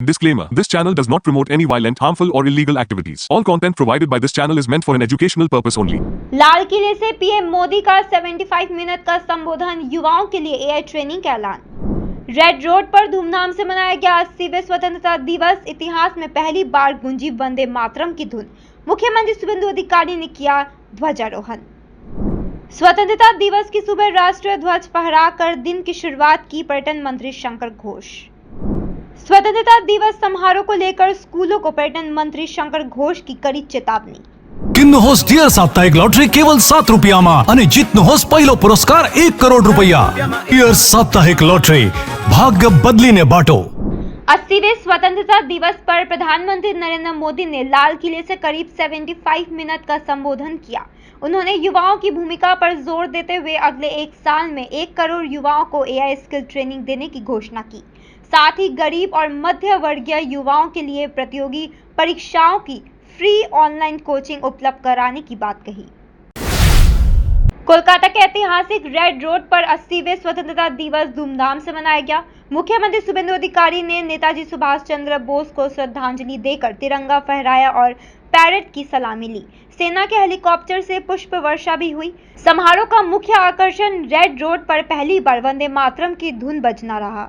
Disclaimer: This channel does not promote any violent, harmful, or illegal activities. All content provided by this channel is meant for an educational purpose only. लाल किले से PM Modi का 75 minute का संबोधन, युवाओं के लिए AI training का ऐलान। रेड रोड पर धूमधाम से मनाया गया 80वें स्वतंत्रता दिवस। इतिहास में पहली बार गूंजी वंदे मातरम की धुन। मुख्यमंत्री शुभेंदु अधिकारी ने किया ध्वजारोहण। स्वतंत्रता दिवस की सुबह राष्ट्रीय ध्वज फहराकर दिन की शुरुआत की पर्यटन मंत्री शंकर घोष। स्वतंत्रता दिवस समारोह को लेकर स्कूलों को पर्यटन मंत्री शंकर घोष की कड़ी चेतावनी। किन्नु होस डियर साप्ताहिक लॉटरी केवल 7 रुपयामा અને જીતનો હોસ પહેલો પુરસ્કાર 1 કરોડ રૂપિયા। डियर साप्ताहिक लॉटरी, भाग्य बदलीने बाटो। 80वें स्वतंत्रता दिवस पर प्रधानमंत्री नरेंद्र मोदी ने लाल किले से करीब 75 मिनट का संबोधन किया। उन्होंने युवाओं की भूमिका पर जोर देते हुए अगले एक साल में 1 करोड़ युवाओं को एआई स्किल ट्रेनिंग देने की घोषणा की। साथ ही गरीब और मध्य वर्गीय युवाओं के लिए प्रतियोगी परीक्षाओं की फ्री ऑनलाइन कोचिंग उपलब्ध कराने की बात कही। कोलकाता के ऐतिहासिक रेड रोड पर 80वें स्वतंत्रता दिवस धूमधाम से मनाया गया। मुख्यमंत्री शुभेंदु अधिकारी ने नेताजी सुभाष चंद्र बोस को श्रद्धांजलि देकर तिरंगा फहराया और पैरेड की सलामी ली। सेना के हेलीकॉप्टर से पुष्प वर्षा भी हुई। समारोह का मुख्य आकर्षण रेड रोड पर पहली बार वंदे मातरम की धुन बजना रहा।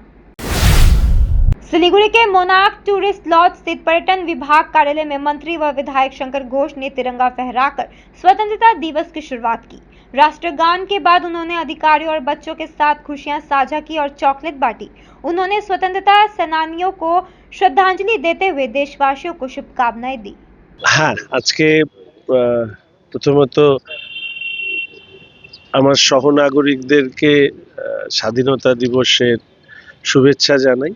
सिलीगुड़ी के मोनार्क टूरिस्ट लॉज स्थित पर्यटन विभाग कार्यालय में मंत्री व विधायक शंकर घोष ने तिरंगा फहराकर स्वतंत्रता दिवस की शुरुआत की। राष्ट्रगान के बाद उन्होंने अधिकारियों और बच्चों के साथ खुशियां साझा की और चॉकलेट बांटी। उन्होंने स्वतंत्रता सेनानियों को श्रद्धांजलि देते हुए देशवासियों को शुभकामनाएं दी। हाँ, आज के প্রথমত আমার সহনাগরিকদেরকে স্বাধীনতা দিবসের শুভেচ্ছা জানাই।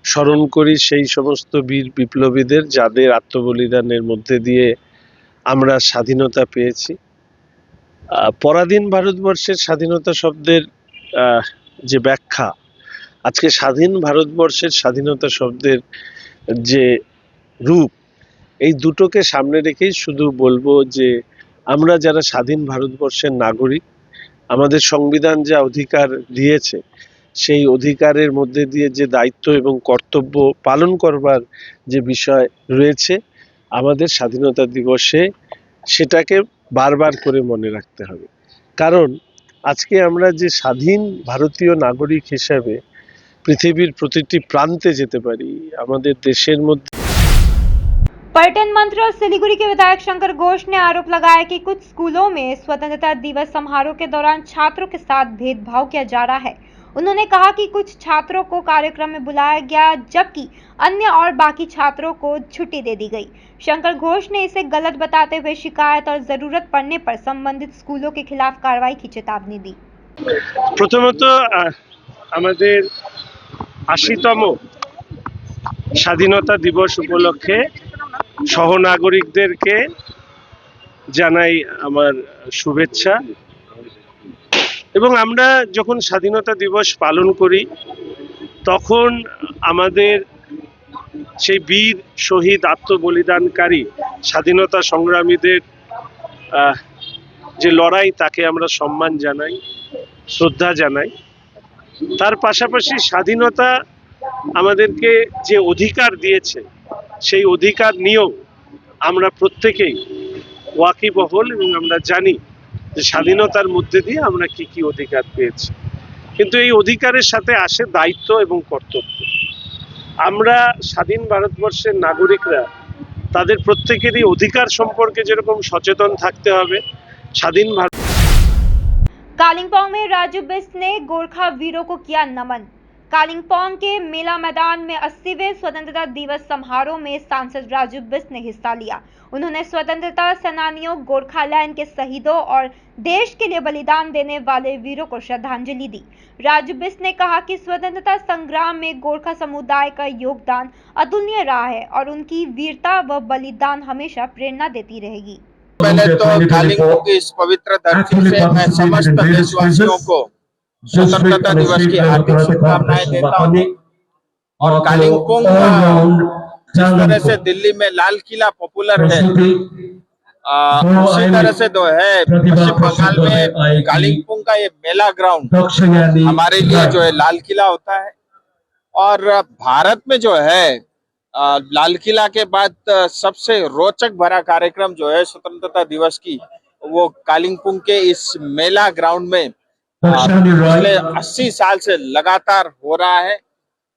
স্মরণ করি সেই সমস্ত বীর বিপ্লবীদের যাদের আত্মবলিদানের মধ্যে দিয়ে আমরা স্বাধীনতা পেয়েছি। পরাধীন ভারতবর্ষের স্বাধীনতা শব্দের যে ব্যাখ্যা, আজকে স্বাধীন ভারতবর্ষের স্বাধীনতা শব্দের যে রূপ, এই দুটোকে সামনে রেখেই শুধু বলবো যে আমরা যারা স্বাধীন ভারতবর্ষের নাগরিক, আমাদের সংবিধান যা অধিকার দিয়েছে সেই অধিকারের মধ্যে দিয়ে যে দায়িত্ব এবং কর্তব্য পালন করবার যে বিষয় রয়েছে, আমাদের স্বাধীনতা দিবসে সেটাকে বারবার করে মনে রাখতে হবে। কারণ আজকে আমরা যে স্বাধীন ভারতীয় নাগরিক হিসাবে পৃথিবীর প্রতিটি প্রান্তে যেতে পারি, আমাদের দেশের মধ্যে। पर्यटन मंत्री और सिलीगुड़ी के विधायक शंकर घोष ने आरोप लगाया कि कुछ स्कूलों में स्वतंत्रता दिवस समारोह के दौरान छात्रों के साथ भेदभाव किया जा रहा है। उन्होंने कहा कि कुछ छात्रों को कार्यक्रम में बुलाया गया जबकि अन्य और बाकी छात्रों को छुट्टी दे दी गई। शंकर घोष ने इसे गलत बताते हुए शिकायत और जरूरत पड़ने पर संबंधित स्कूलों के खिलाफ कार्रवाई की चेतावनी दी। প্রথমত আমাদের 80তম স্বাধীনতা দিবস উপলক্ষে সহনাগরিকদেরকে জানাই আমার শুভেচ্ছা। এবং আমরা যখন স্বাধীনতা দিবস পালন করি তখন আমাদের সেই বীর শহীদ আত্মবলিদানকারী স্বাধীনতা সংগ্রামীদের যে লড়াই, তাকে আমরা সম্মান জানাই, শ্রদ্ধা জানাই। তার পাশাপাশি স্বাধীনতা আমাদেরকে যে অধিকার দিয়েছে সেই অধিকার নিয়েও আমরা প্রত্যেকেই ওয়াকিবহল এবং আমরা জানি যে স্বাধীনতার মধ্যে দিয়ে আমরা কি কি অধিকার পেয়েছি। কিন্তু এই অধিকারের সাথে আসে দায়িত্ব এবং কর্তব্য। আমরা স্বাধীন ভারতবর্ষের নাগরিকরা তাদের প্রত্যেকেরই অধিকার সম্পর্কে যেরকম সচেতন থাকতে হবে, স্বাধীন भारत। कालिंपोंग में राजू बिस्ट ने गोरखा वीरों को किया नमन। कालिंपोंग के मेला मैदान में 80वें स्वतंत्रता दिवस समारोह में सांसद राजू बिस्ट ने हिस्सा लिया। उन्होंने स्वतंत्रता सेनानियों, गोरखालैंड के शहीदों और देश के लिए बलिदान देने वाले वीरों को श्रद्धांजलि दी। राजू बिस्ट ने कहा कि स्वतंत्रता संग्राम में गोरखा समुदाय का योगदान अतुलनीय रहा है और उनकी वीरता व बलिदान हमेशा प्रेरणा देती रहेगी। पहले तो कालिंपोंग की इस पवित्र धरती से मैं समस्त देशवासियों को स्वतंत्रता दिवस की हार्दिक शुभकामनाएं देता हूँ। और कालिंपोंग जिस तरह से दिल्ली में लाल किला पॉपुलर है, उसी तरह से जो है पश्चिम बंगाल में कालिंपोंग का ये मेला ग्राउंड हमारे लिए जो है लाल किला होता है। और भारत में जो है लाल किला के बाद सबसे रोचक भरा कार्यक्रम जो है स्वतंत्रता दिवस की, वो कालिंपोंग के इस मेला ग्राउंड में पिछले 80 साल से लगातार हो रहा है।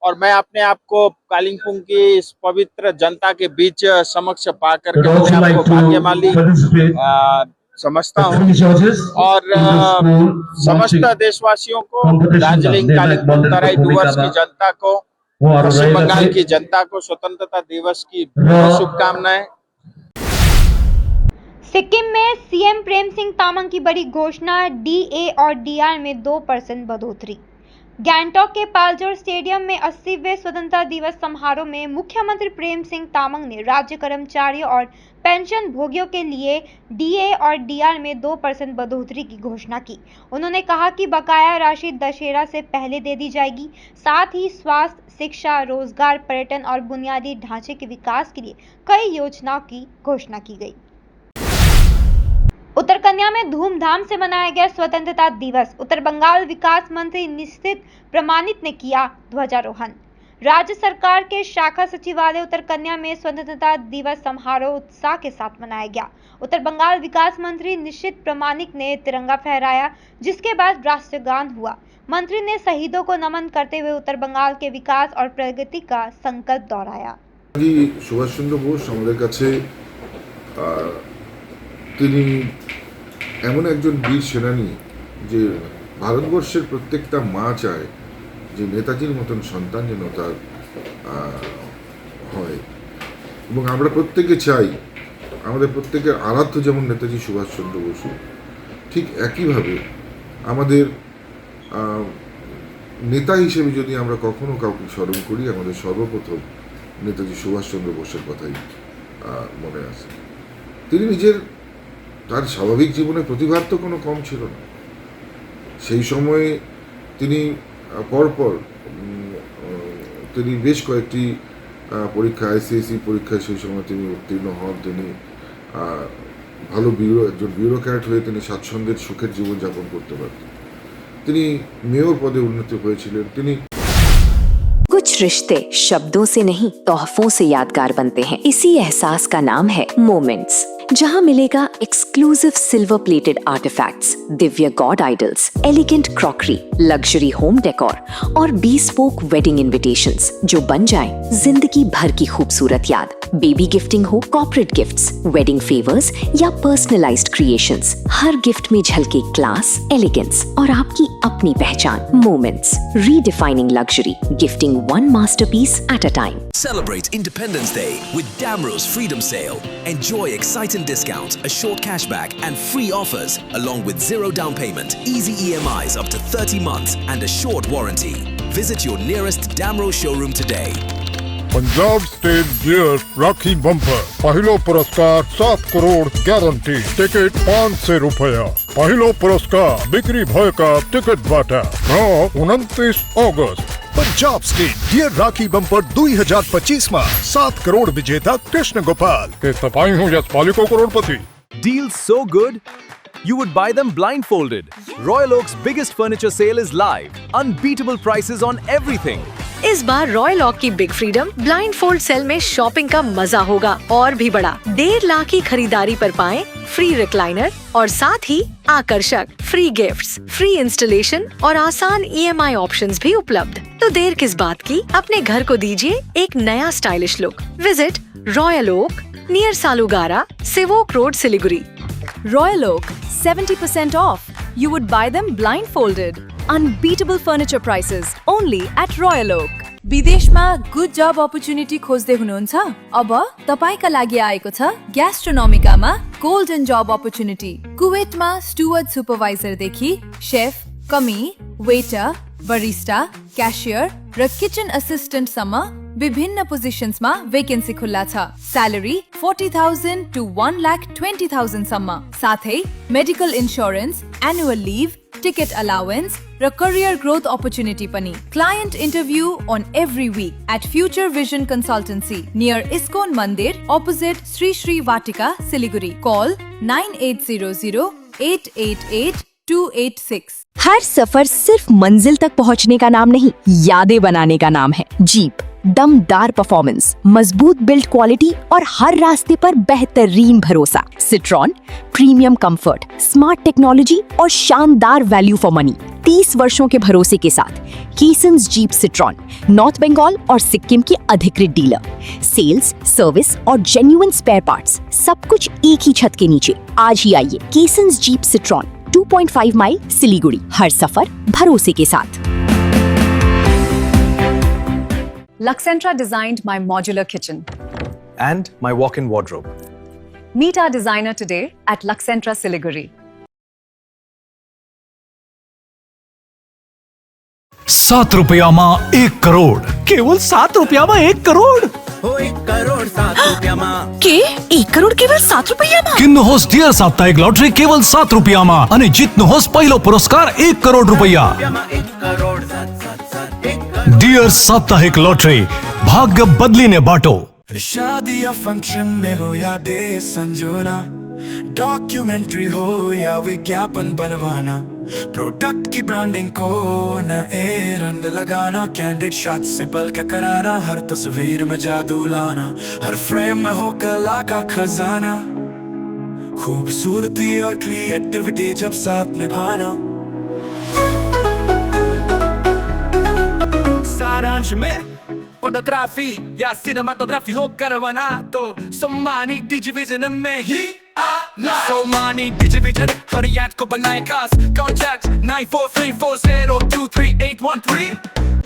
और मैं अपने आप को कालिंपोंग की इस पवित्र जनता के बीच समक्ष पाकर के अपने आप को भाग्यशाली समझता हूँ। और समस्त देशवासियों को, दार्जिलिंग, कालिंपोंग, तराई डुवर्स की जनता को, पश्चिम बंगाल की जनता को स्वतंत्रता दिवस की शुभकामनाएं। सिक्किम में सीएम प्रेम सिंह तामांग की बड़ी घोषणा, डीए और डीआर में 2% बढ़ोतरी। गैंगटॉक के पालजोर स्टेडियम में 80वें स्वतंत्रता दिवस समारोह में मुख्यमंत्री प्रेम सिंह तामांग ने राज्य कर्मचारियों और पेंशन भोगियों के लिए डीए और डीआर में 2% बढ़ोतरी की घोषणा की। उन्होंने कहा कि बकाया राशि दशहरा से पहले दे दी जाएगी। साथ ही स्वास्थ्य, शिक्षा, रोजगार, पर्यटन और बुनियादी ढांचे के विकास के लिए कई योजनाओं की घोषणा की गई। उत्तर कन्या में धूमधाम से मनाया गया स्वतंत्रता दिवस। उत्तर बंगाल विकास मंत्री निशित प्रमाणित ने किया ध्वजारोहण। राज्य सरकार के शाखा सचिवालय उत्तर कन्या में स्वतंत्रता दिवस समारोह उत्साह के साथ मनाया गया। उत्तर बंगाल विकास मंत्री निशित प्रमाणित ने तिरंगा फहराया, जिसके बाद राष्ट्रगान हुआ। मंत्री ने शहीदों को नमन करते हुए उत्तर बंगाल के विकास और प्रगति का संकल्प दोहराया। सुभाष चंद्र बोस আমাদের কাছে তিনি এমন একজন বীর সেনানী যে ভারতবর্ষের প্রত্যেকটা মা চায় যে নেতাজির মতন সন্তান যেন তার হয়, এবং আমরা প্রত্যেকে চাই আমাদের প্রত্যেকের আরাধ্য যেমন নেতাজি সুভাষচন্দ্র বসু, ঠিক একইভাবে আমাদের নেতা হিসেবে যদি আমরা কখনো কাউকে স্মরণ করি, আমাদের সর্বপ্রথম নেতাজি সুভাষচন্দ্র বোসের কথাই মনে আসে। তিনি নিজের তার স্বাভাবিক জীবনে প্রতিভার তো কোনো কম ছিল না। সেই সময়ে তিনি পরপর তিনি বেশ কয়েকটি পরীক্ষা, আইসিএসসি পরীক্ষায় সেই সময় তিনি উত্তীর্ণ হন। তিনি ভালো একজন ব্যুরোক্র্যাট হয়ে তিনি স্বাচ্ছন্দ্যের সুখের জীবনযাপন করতে পারতেন। তিনি মেয়র পদে উন্নীত হয়েছিলেন। তিনি कुछ रिश्ते शब्दों से नहीं, तोहफों से यादगार बनते हैं। इसी एहसास का नाम है मोमेंट्स, जहां मिलेगा exclusive silver plated artefacts, Divya God idols, elegant crockery, luxury home decor और bespoke वेडिंग इनविटेशंस जो बन जाएं जिंदगी भर की खूबसूरत याद। बेबी गिफ्टिंग हो, कॉर्पोरेट गिफ्ट्स, वेडिंग फेवर्स या पर्सनलाइज्ड क्रिएशंस, हर गिफ्ट में झलके क्लास, एलिगेंस और आपकी अपनी पहचान। Moments, redefining luxury, gifting one masterpiece at a time. Celebrate Independence Day with Damro's Freedom Sale. Enjoy exciting discounts, a short cashback and free offers along with zero down payment, easy EMIs up to 30 months and a short warranty. Visit your nearest Damro showroom today. Punjab state dear Rakhi bumper, पहिलो पुरस्कार 7 crore guarantee, ticket 500 रुपया। पहिलो पुरस्कार बिक्री भएका टिकटबाट 29 अगस्त। Punjab state dear Rakhi bumper 2025 में 7 करोड़ विजेता कृष्ण गोपाल के तपाईं हो यसपालिको करोडपति। Deals so good, you would buy them blindfolded. Royal Oak's biggest furniture sale is live. Unbeatable prices on everything. इस बार रॉयल ओक की big freedom blind fold sale में शॉपिंग का मजा होगा और भी बड़ा। 1.5 लाख की खरीदारी पर पाएं फ्री रिक्लाइनर और साथ ही आकर्षक फ्री गिफ्ट्स, फ्री इंस्टॉलेशन और आसान EMI ऑप्शंस भी उपलब्ध। तो देर किस बात की, अपने घर को दीजिए एक नया stylish look. Visit Royal Oak near Salugara, Sevoke road, Siliguri. Royal Oak, 70% off. You would buy them blindfolded. Unbeatable furniture prices only at Royal Oak. विदेशमा गुड जब अपर्च्युनिटी खोज्दै हुनुहुन्छ? अब तपाईका लागि आएको छ ग्यास्ट्रोनोमिकामा गोल्डन जब अपर्च्युनिटी। कुवेतमा स्टुवर्ड सुपरभाइजर देखि शेफ, कमी, वेटर, बरिस्टा, क्याशियर र किचन असिस्टेन्ट सम्म विभिन्न पोजिशन्समा भेकेन्सी खुल्ला छ। स्यालेरी 40,000 to 1,20,000 सम्म, साथै medical insurance, annual leave, ticket allowance र करियर ग्रोथ अपर्च्युनिटी पनि। Client interview on every week at Future Vision Consultancy near ISKCON Mandir opposite Sri Sri Vatika, Siliguri. Call 9800 888 286। हर सफर सिर्फ मंजिल तक पहुंचने का नाम नहीं, यादें बनाने का नाम है। जीप दमदार परफॉर्मेंस, मजबूत बिल्ड क्वालिटी और हर रास्ते पर बेहतरीन भरोसा। Citroen, premium comfort, smart technology और शानदार वैल्यू फॉर मनी। 30 वर्षों के भरोसे के साथ कीसन्स जीप सिट्रॉन, नॉर्थ बंगाल और सिक्किम की अधिकृत डीलर। सेल्स, सर्विस और जेन्युइन स्पेयर पार्ट्स, सब कुछ एक ही छत के नीचे। आज ही आइए कीसन्स जीप सिट्रॉन, 2.5 माइल सिलीगुड़ी। हर सफर भरोसे के साथ। Luxentra designed my modular kitchen. And my walk-in wardrobe. Meet our designer today at Luxentra Siliguri. 7 रुपया में 1 करोड़। केवल 7 रुपया में 1 करोड़। के 1 करोड़ केवल 7 रुपया में? किन्नु होस डियर साप्ताहिक लॉटरी केवल 7 रुपया में અને જીતનો હોસ પહેલો પુરસ્કાર 1 કરોડ રૂપિયા। डियर साप्ताहिक लॉटरी, भाग्य बदलीने बाटो। शादी या फंक्शन में हो या डे संजोना, डॉक्यूमेंट्री हो या विज्ञापन बनवाना, प्रोडक्ट की ब्रांडिंग को नए रंग लगाना, कैंडिड शॉट से बल्कि कराना, हर तस्वीर में जादू लाना, हर फ्रेम में हो कला का खजाना, खूबसूरती और क्रिएटिविटी जब साथ निभाना। सारांश में फोटोग्राफी या सिनेमाटोग्राफी हो करवाना तो सोमानी डिजिविजन में ही आना। सोमानी डिजिविजन फरियाद को बनाए खास, contact 9434023813।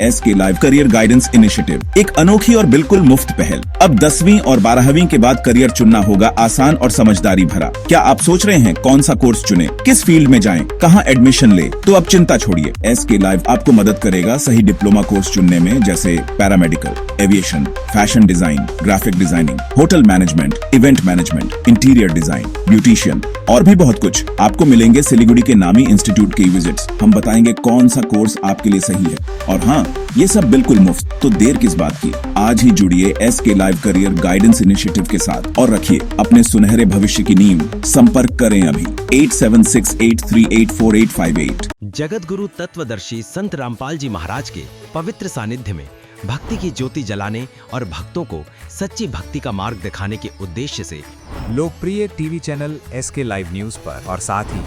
SK live career guidance initiative, एक अनोखी और बिल्कुल मुफ्त पहल। अब 10वीं और 12वीं के बाद करियर चुनना होगा आसान और समझदारी भरा। क्या आप सोच रहे हैं कौन सा कोर्स चुने, किस फील्ड में जाएं, कहां एडमिशन ले? तो अब चिंता छोड़िए, SK लाइव आपको मदद करेगा सही डिप्लोमा कोर्स चुनने में, जैसे paramedical, aviation, fashion design, graphic designing, hotel management, event management, interior design, beautician और भी बहुत कुछ। आपको मिलेंगे सिलीगुड़ी के नामी इंस्टीट्यूट के विजिट्स। हम बताएंगे कौन सा कोर्स आपके लिए सही है, और हाँ, ये सब बिल्कुल मुफ्त। तो देर किस बात की, आज ही जुड़िए SK live career guidance initiative के साथ और रखिए अपने सुनहरे भविष्य की नींव। संपर्क करें अभी 8768384858। जगत गुरु तत्वदर्शी संत रामपाल जी महाराज के पवित्र सानिध्य में भक्ति की ज्योति जलाने और भक्तों को सच्ची भक्ति का मार्ग दिखाने के उद्देश्य से लोकप्रिय TV channel SK live news पर और साथ ही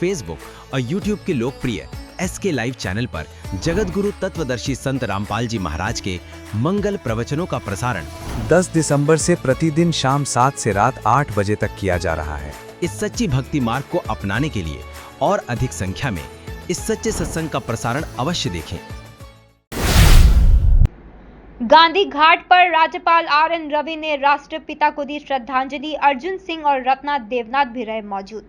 फेसबुक और यूट्यूब के लोकप्रिय SK लाइव चैनल पर जगत गुरु तत्वदर्शी संत रामपाल जी महाराज के मंगल प्रवचनों का प्रसारण 10 दिसंबर से प्रतिदिन शाम 7 से रात 8 बजे तक किया जा रहा है। इस सच्ची भक्ति मार्ग को अपनाने के लिए और अधिक संख्या में इस सच्चे सत्संग का प्रसारण अवश्य देखें। गांधी घाट पर राज्यपाल RN रवि ने राष्ट्रपिता को दी श्रद्धांजलि। अर्जुन सिंह और रत्ना देवनाथ भी रहे मौजूद।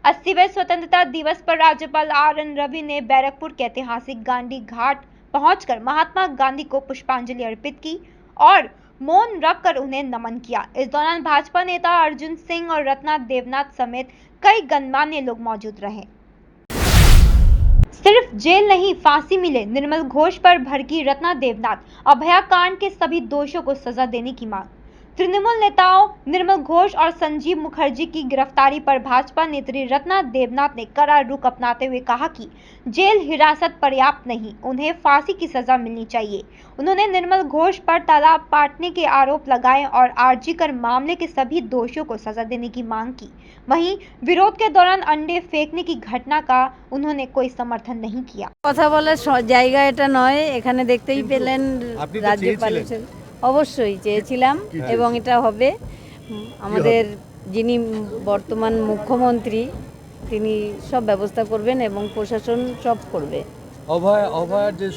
80वें स्वतंत्रता दिवस पर राज्यपाल RN रवि ने बैरकपुर के ऐतिहासिक गांधी घाट पहुंचकर महात्मा गांधी को पुष्पांजलि अर्पित की और मौन रखकर उन्हें नमन किया। इस दौरान भाजपा नेता अर्जुन सिंह और रत्ना देवनाथ समेत कई गणमान्य लोग मौजूद रहे। सिर्फ जेल नहीं, फांसी मिले, निर्मल घोष पर भड़की रत्ना देवनाथ। अभया कांड के सभी दोषियों को सजा देने की मांग। तृणमूल नेताओं निर्मल घोष और संजीव मुखर्जी की गिरफ्तारी पर भाजपा नेत्री रत्ना देवनाथ ने कड़ा रुख अपनाते हुए कहा कि जेल हिरासत पर्याप्त नहीं, उन्हें फांसी की सजा मिलनी चाहिए। उन्होंने निर्मल घोष पर तालाब पाटने के आरोप लगाए और आरजी कर मामले के सभी दोषियों को सजा देने की मांग की। वहीं विरोध के दौरान अंडे फेंकने की घटना का उन्होंने कोई समर्थन नहीं किया। কথা বলার জায়গা এটা নয়, এখানে দেখতেই পেলেন রাজ্যপাল অবশ্যই চেয়েছিলাম এবং এটা হবে। আমাদের যিনি বর্তমান মুখ্যমন্ত্রী তিনি সব ব্যবস্থা করবেন এবং প্রশাসন সব করবে। অভয়ার যে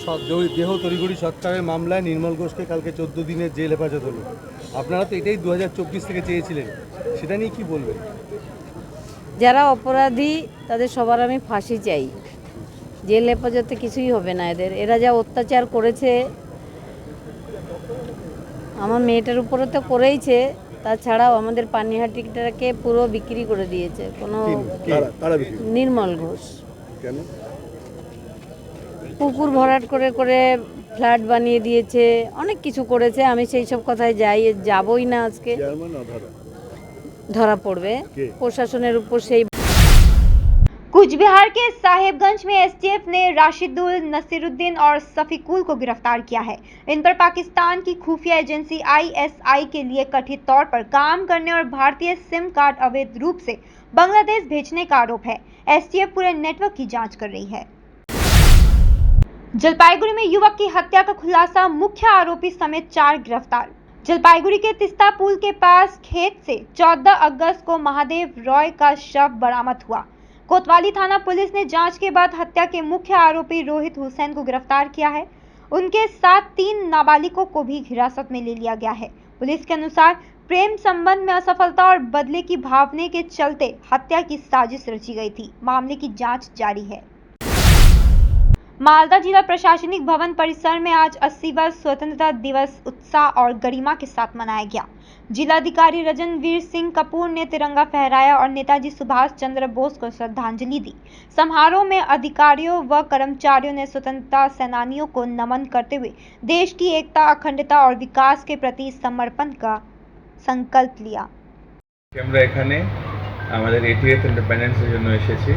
দেহ তড়িঘড়ি সৎকারের মামলায় নির্মল ঘোষকে কালকে 14 দিনের জেল হেফাজত হলো। আপনারা তো এটাই 2024 থেকে চেয়েছিলেন, সেটা নিয়ে কি বলবেন? যারা অপরাধী তাদের সবার আমি ফাঁসি চাই। জেল হেফাজতে কিছুই হবে না এদের। এরা যা অত্যাচার করেছে আমার মেয়েটার উপরে তো করেইছে, তাছাড়াও আমাদের পানিহাটিটাকে পুরো বিক্রি করে দিয়েছে। কোনো নির্মল ঘোষ কেন পুকুর ভরাট করে করে ফ্ল্যাট বানিয়ে দিয়েছে, অনেক কিছু করেছে। আমি সেই সব কথায় যাবই না। আজকে ধরা পড়বে প্রশাসনের উপর। সেই कूच बिहार के साहेबगंज में एसटीएफ ने राशिदुल नसीरुद्दीन और सफीकुल को गिरफ्तार किया है। इन पर पाकिस्तान की खुफिया एजेंसी आईएसआई के लिए कथित तौर पर काम करने और भारतीय सिम कार्ड अवैध रूप से बांग्लादेश भेजने का आरोप है। एसटीएफ पूरे नेटवर्क की जांच कर रही है। जलपाईगुड़ी में युवक की हत्या का खुलासा, मुख्य आरोपी समेत 4 गिरफ्तार। जलपाईगुड़ी के तिस्ता पुल के पास खेत से 14 अगस्त को महादेव रॉय का शव बरामद हुआ। कोतवाली थाना पुलिस ने जांच के बाद हत्या के मुख्य आरोपी रोहित हुसैन को गिरफ्तार किया है। उनके साथ 3 नाबालिगों को भी हिरासत में ले लिया गया है। पुलिस के अनुसार प्रेम संबंध में असफलता और बदले की भावना के चलते हत्या की साजिश रची गई थी। मामले की जांच जारी है। मालदा जिला प्रशासनिक भवन परिसर में आज 80वां स्वतंत्रता दिवस उत्साह और गरिमा के साथ मनाया गया। जिलाधिकारी रजनवीर सिंह कपूर ने तिरंगा फहराया और नेताजी सुभाष चंद्र बोस को श्रद्धांजलि दी। समारोह में अधिकारियों व कर्मचारियों ने स्वतंत्रता सेनानियों को नमन करते हुए देश की एकता, अखंडता और विकास के प्रति समर्पण का संकल्प लिया। আমরা এখানে আমাদের 80th ইন্ডিপেন্ডেন্সের জন্য এসেছি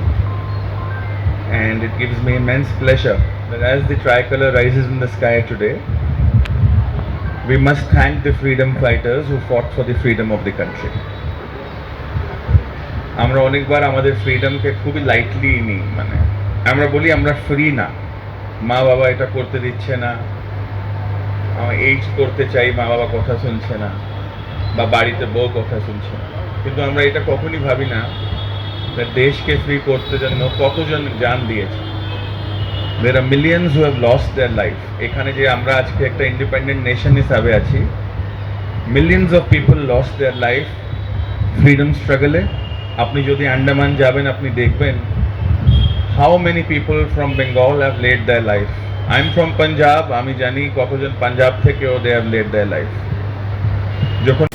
and it gives me immense pleasure that as the tricolor rises in the sky today we must thank the freedom fighters who fought for the freedom of the country. আমরা অনেকবার আমাদের ফ্রিডমকে খুবই লাইটলি নিই, মানে আমরা বলি আমরা ফ্রি না, মা বাবা এটা করতে দিচ্ছে না, আমি এই করতে চাই মা বাবা কথা শুনছে না, বা বাড়িতে বউ কথা শুনছে না, কিন্তু আমরা এটা কখনই ভাবি না দেশকে ফ্রি করতে জন্য কতজন জান দিয়েছে। There are millions who have lost their life. এখানে যে আমরা আজকে একটা ইন্ডিপেন্ডেন্ট নেশন হিসাবে আছি, millions of people lost their life freedom struggle এ। আপনি যদি আন্দামান যাবেন আপনি দেখবেন how many people from Bengal have laid their life. I am from Punjab, আমি জানি কতজন পাঞ্জাব থেকেও they have laid their life। যখন